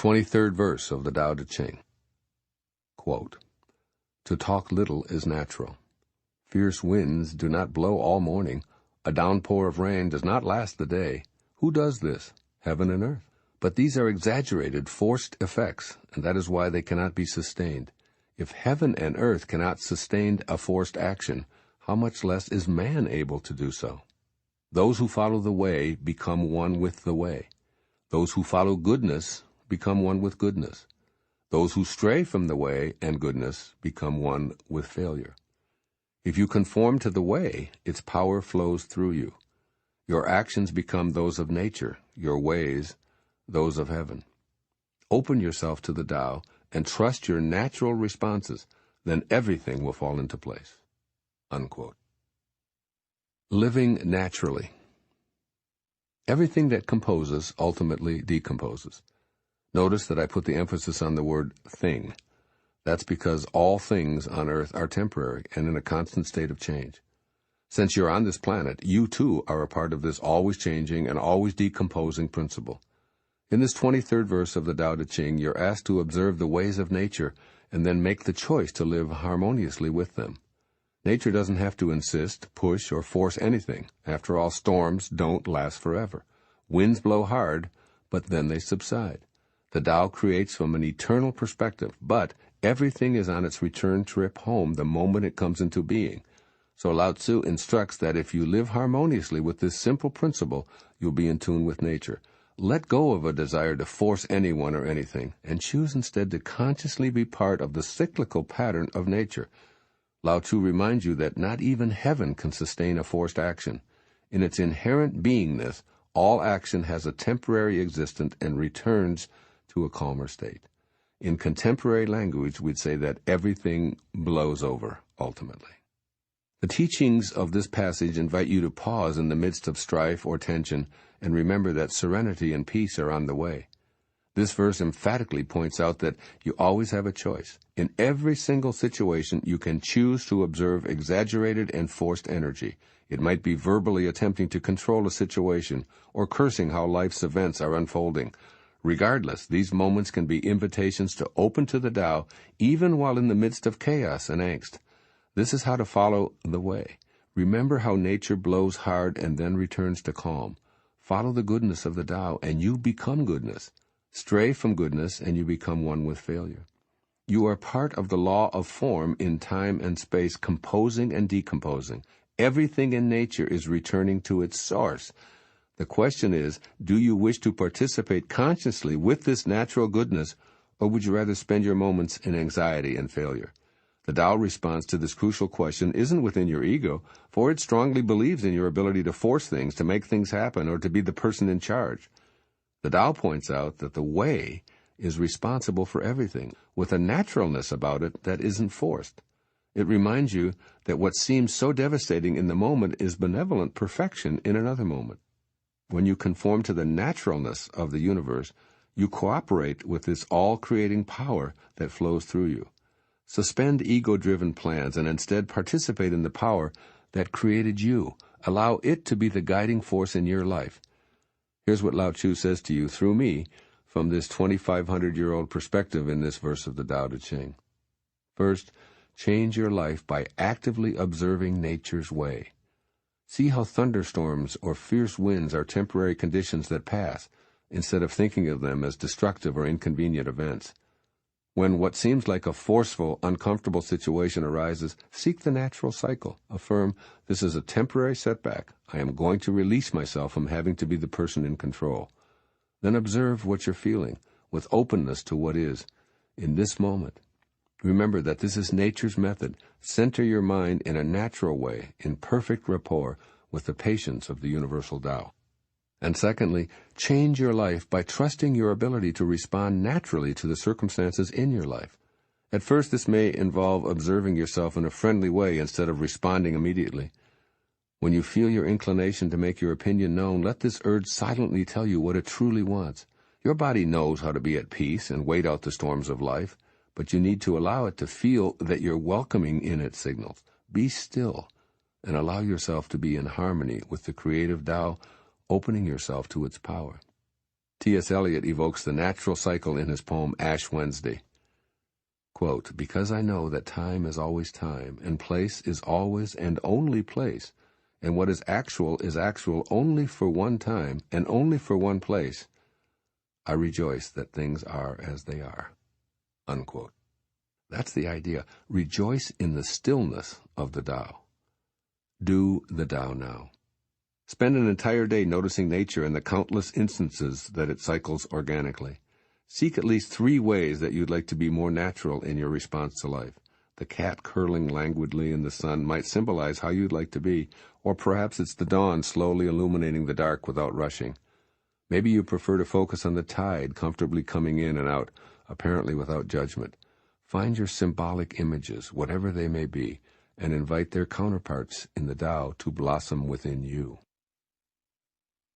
23rd verse of the Tao Te Ching. Quote, "To talk little is natural. Fierce winds do not blow all morning. A downpour of rain does not last the day. Who does this? Heaven and earth. But these are exaggerated, forced effects, and that is why they cannot be sustained. If heaven and earth cannot sustain a forced action, how much less is man able to do so? Those who follow the way become one with the way. Those who follow goodness become one with goodness. Those who stray from the way and goodness become one with failure. If you conform to the way, its power flows through you. Your actions become those of nature, your ways those of heaven. Open yourself to the Tao and trust your natural responses, then everything will fall into place." Unquote. Living naturally. Everything that composes ultimately decomposes. Notice that I put the emphasis on the word thing. That's because all things on earth are temporary and in a constant state of change. Since you're on this planet, you too are a part of this always changing and always decomposing principle. In this 23rd verse of the Tao Te Ching, you're asked to observe the ways of nature and then make the choice to live harmoniously with them. Nature doesn't have to insist, push, or force anything. After all, storms don't last forever. Winds blow hard, but then they subside. The Tao creates from an eternal perspective, but everything is on its return trip home the moment it comes into being. So Lao Tzu instructs that if you live harmoniously with this simple principle, you'll be in tune with nature. Let go of a desire to force anyone or anything, and choose instead to consciously be part of the cyclical pattern of nature. Lao Tzu reminds you that not even heaven can sustain a forced action. In its inherent beingness, all action has a temporary existence and returns to a calmer state. In contemporary language, we'd say that everything blows over, ultimately. The teachings of this passage invite you to pause in the midst of strife or tension and remember that serenity and peace are on the way. This verse emphatically points out that you always have a choice. In every single situation, you can choose to observe exaggerated and forced energy. It might be verbally attempting to control a situation or cursing how life's events are unfolding. Regardless, these moments can be invitations to open to the Tao, even while in the midst of chaos and angst. This is how to follow the way. Remember how nature blows hard and then returns to calm. Follow the goodness of the Tao, and you become goodness. Stray from goodness, and you become one with failure. You are part of the law of form in time and space, composing and decomposing. Everything in nature is returning to its source. The question is, do you wish to participate consciously with this natural goodness, or would you rather spend your moments in anxiety and failure? The Tao response to this crucial question isn't within your ego, for it strongly believes in your ability to force things, to make things happen, or to be the person in charge. The Tao points out that the way is responsible for everything, with a naturalness about it that isn't forced. It reminds you that what seems so devastating in the moment is benevolent perfection in another moment. When you conform to the naturalness of the universe, you cooperate with this all-creating power that flows through you. Suspend ego-driven plans and instead participate in the power that created you. Allow it to be the guiding force in your life. Here's what Lao Tzu says to you through me from this 2,500-year-old perspective in this verse of the Tao Te Ching. First, change your life by actively observing nature's way. See how thunderstorms or fierce winds are temporary conditions that pass, instead of thinking of them as destructive or inconvenient events. When what seems like a forceful, uncomfortable situation arises, seek the natural cycle. Affirm, this is a temporary setback. I am going to release myself from having to be the person in control. Then observe what you're feeling, with openness to what is, in this moment. Remember that this is nature's method. Center your mind in a natural way, in perfect rapport with the patience of the universal Tao. And secondly, change your life by trusting your ability to respond naturally to the circumstances in your life. At first, this may involve observing yourself in a friendly way instead of responding immediately. When you feel your inclination to make your opinion known, let this urge silently tell you what it truly wants. Your body knows how to be at peace and wait out the storms of life, but you need to allow it to feel that you're welcoming in its signals. Be still and allow yourself to be in harmony with the creative Tao, opening yourself to its power. T.S. Eliot evokes the natural cycle in his poem Ash Wednesday. Quote, "Because I know that time is always time, and place is always and only place, and what is actual only for one time and only for one place, I rejoice that things are as they are." Unquote. That's the idea. Rejoice in the stillness of the Tao. Do the Tao now. Spend an entire day noticing nature and the countless instances that it cycles organically. Seek at least 3 ways that you'd like to be more natural in your response to life. The cat curling languidly in the sun might symbolize how you'd like to be, or perhaps it's the dawn slowly illuminating the dark without rushing. Maybe you prefer to focus on the tide comfortably coming in and out, apparently without judgment. Find your symbolic images, whatever they may be, and invite their counterparts in the Tao to blossom within you.